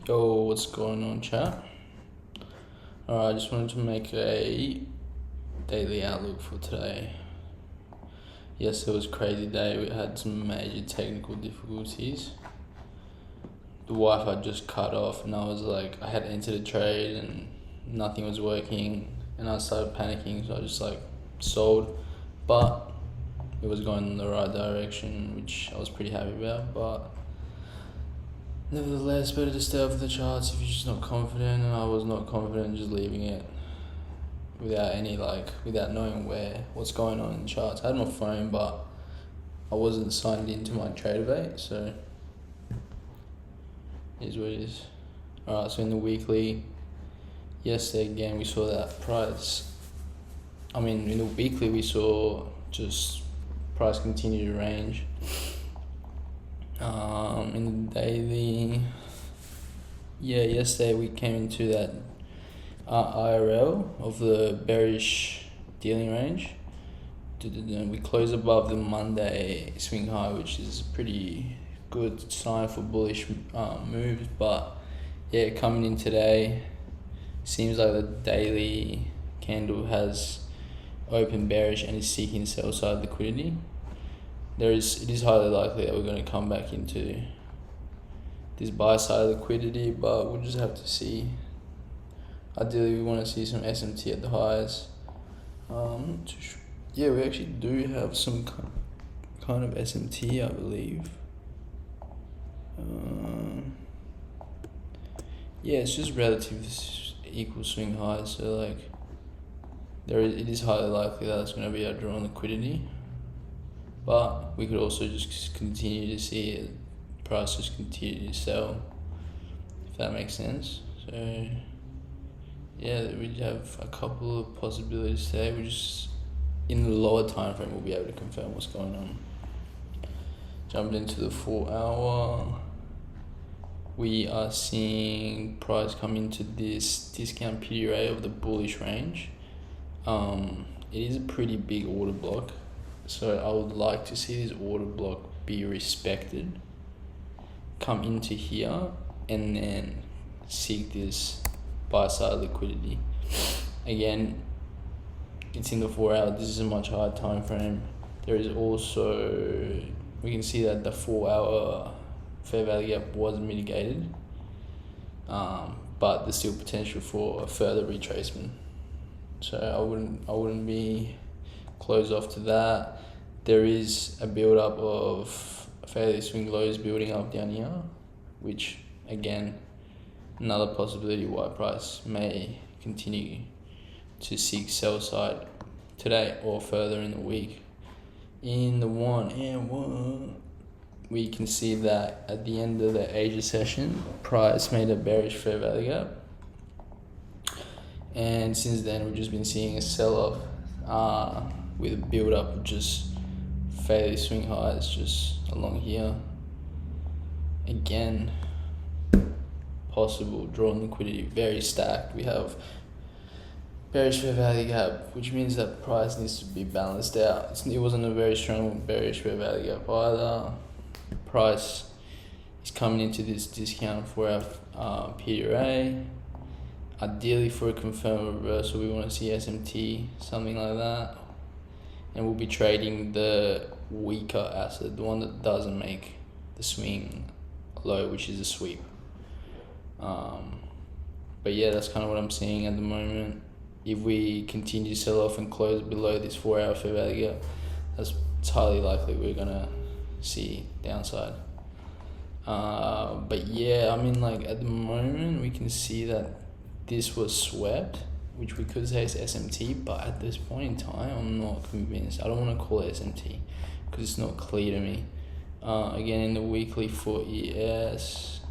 Yo, what's going on, chat? Alright, I just wanted to make a daily outlook for today. Yes, it was a crazy day. We had some major technical difficulties. The Wi-Fi just cut off, and I had entered a trade and nothing was working, and I started panicking, so I just sold, but it was going in the right direction, which I was pretty happy about. But nevertheless, better to stay off the charts if you're just not confident, and I was not confident, just leaving it without knowing what's going on in the charts. I had my phone, but I wasn't signed into my TradeAvate, so it is what it is. Alright, so in the weekly, yesterday again we saw that price. In the weekly we saw just price continue to range. In the daily, yesterday we came into that IRL of the bearish dealing range. We closed above the Monday swing high, which is a pretty good sign for bullish moves. But coming in today, seems like the daily candle has opened bearish and is seeking sell side liquidity. It is highly likely that we're going to come back into this buy side liquidity, but we'll just have to see. Ideally, we want to see some SMT at the highs. We actually do have some kind of SMT, I believe. It's just relative equal swing highs, so it is highly likely that it's going to be our drawn liquidity. But we could also just continue to see it, price just continue to sell, if that makes sense. So we have a couple of possibilities today. We just, in the lower time frame, we'll be able to confirm what's going on. Jumped into the 4 hour. We are seeing price come into this discount PDRA of the bullish range. It is a pretty big order block, so I would like to see this order block be respected, come into here, and then seek this buy side liquidity. Again, it's in the 4 hour. This is a much higher time frame. There is also, we can see that the 4 hour fair value gap was mitigated, but there's still potential for a further retracement. So I wouldn't be closed off to that. There is a build up of fairly swing lows building up down here, which again, another possibility why price may continue to seek sell side today or further in the week. In the 1 and 1, we can see that at the end of the Asia session, price made a bearish fair value gap, and since then we've just been seeing a sell off with a build up of just fairly swing highs just along here. Again, possible drawn liquidity, very stacked. We have bearish fair value gap, which means that price needs to be balanced out. It wasn't a very strong bearish fair value gap either. Price is coming into this discount for our PDRA. Ideally, for a confirmed reversal, we want to see SMT, something like that. And we'll be trading the weaker asset, the one that doesn't make the swing low, which is a sweep. But that's kind of what I'm seeing at the moment. If we continue to sell off and close below this 4 hour fair value gap, it's highly likely we're gonna see downside. At the moment we can see that this was swept, which we could say is SMT, but at this point in time I'm not convinced. I don't want to call it SMT because it's not clear to me. Again, in the weekly for ES,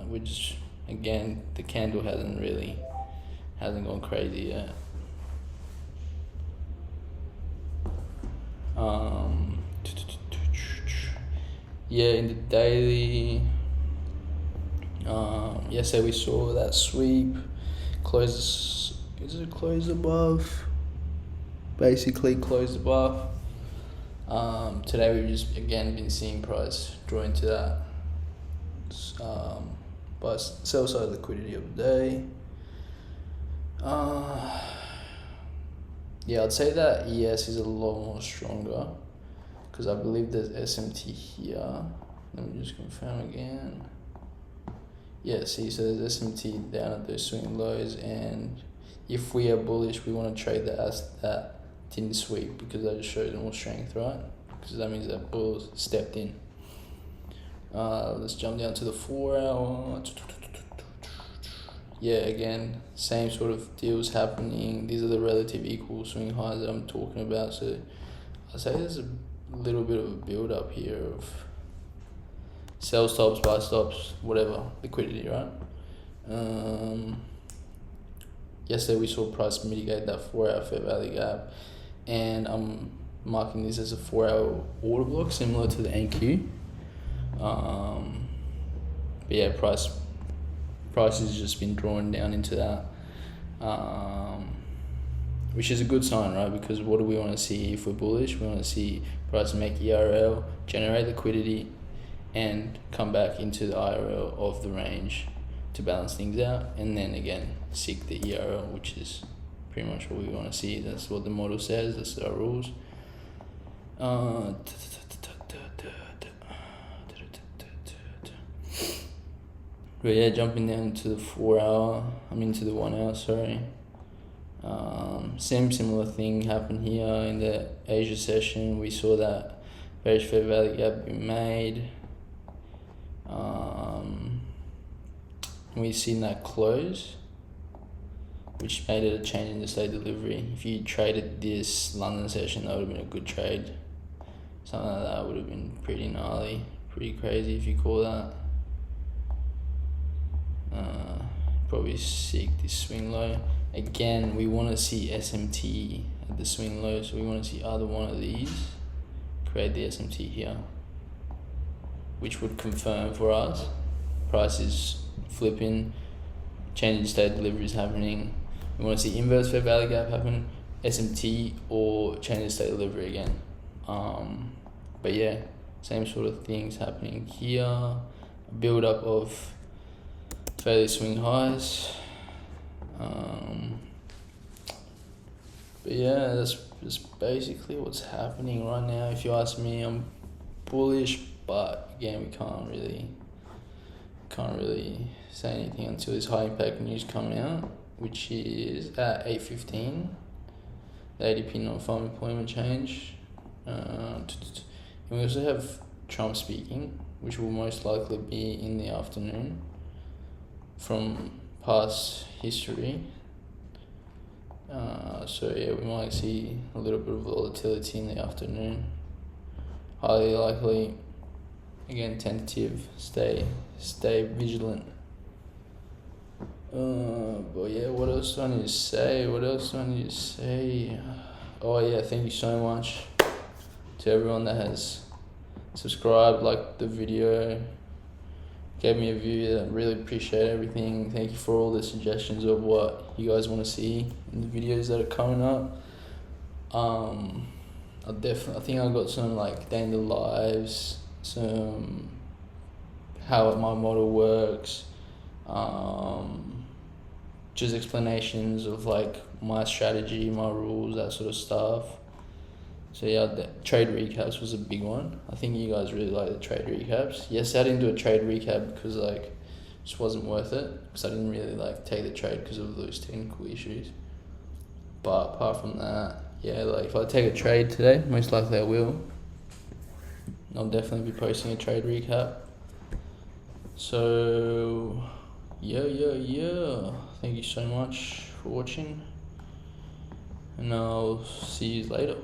which again, the candle hasn't gone crazy yet. In the daily, yesterday we saw that sweep close above? Basically closed above. Today we've just again been seeing price draw into that By sell side liquidity of the day. Yeah, I'd say that ES is a lot more stronger because I believe there's SMT here. Let me just confirm again. Yeah, see, so there's SMT down at those swing lows, and if we are bullish, we want to trade the asset that didn't sweep because that just shows more strength, right? Because that means that bulls stepped in. Let's jump down to the 4 hour. Yeah, again, same sort of deals happening. These are the relative equal swing highs that I'm talking about. So I'd say there's a little bit of a build up here of sell stops, buy stops, whatever, liquidity, right? Yesterday we saw price mitigate that 4 hour fair value gap, and I'm marking this as a 4 hour order block similar to the NQ. But yeah, price has just been drawn down into that, which is a good sign, right? Because what do we want to see if we're bullish? We want to see price make ERL, generate liquidity, and come back into the IRL of the range to balance things out, and then again seek the ERL, which is pretty much what we want to see. That's what the model says. That's our rules. But yeah, jumping down to the 4 hour, to the 1 hour, sorry. Similar thing happened here in the Asia session. We saw that bearish fair value gap be made. We've seen that close, which made it a change in the state delivery. If you traded this London session, that would have been a good trade. Something like that would have been pretty gnarly, pretty crazy if you call that. Probably seek this swing low. Again, we want to see SMT at the swing low, so we want to see either one of these create the SMT here, which would confirm for us price is flipping, change in state delivery is happening. We want to see inverse fair value gap happen, SMT, or change in state delivery again. But yeah, same sort of things happening here. A build up of fairly swing highs. But yeah, that's just basically what's happening right now. If you ask me, I'm bullish, but again, we can't really say anything until this high impact news coming out, which is at 8:15. The ADP non-farm employment change. And we also have Trump speaking, which will most likely be in the afternoon. From past history, so yeah, we might see a little bit of volatility in the afternoon. Highly likely, again tentative. Stay vigilant. But yeah, what else do I need to say? Oh yeah, thank you so much to everyone that has subscribed, liked the video, gave me a view. I really appreciate everything. Thank you for all the suggestions of what you guys want to see in the videos that are coming up. I think I got some like day in the lives, some how my model works, just explanations of like my strategy, my rules, that sort of stuff. So yeah, the trade recaps was a big one. I think you guys really like the trade recaps. Yes, I didn't do a trade recap because like it just wasn't worth it, because I didn't really like take the trade because of those technical issues. But apart from that, yeah, like if I take a trade today, most likely I will. I'll definitely be posting a trade recap. So yeah. Thank you so much for watching, and I'll see you later.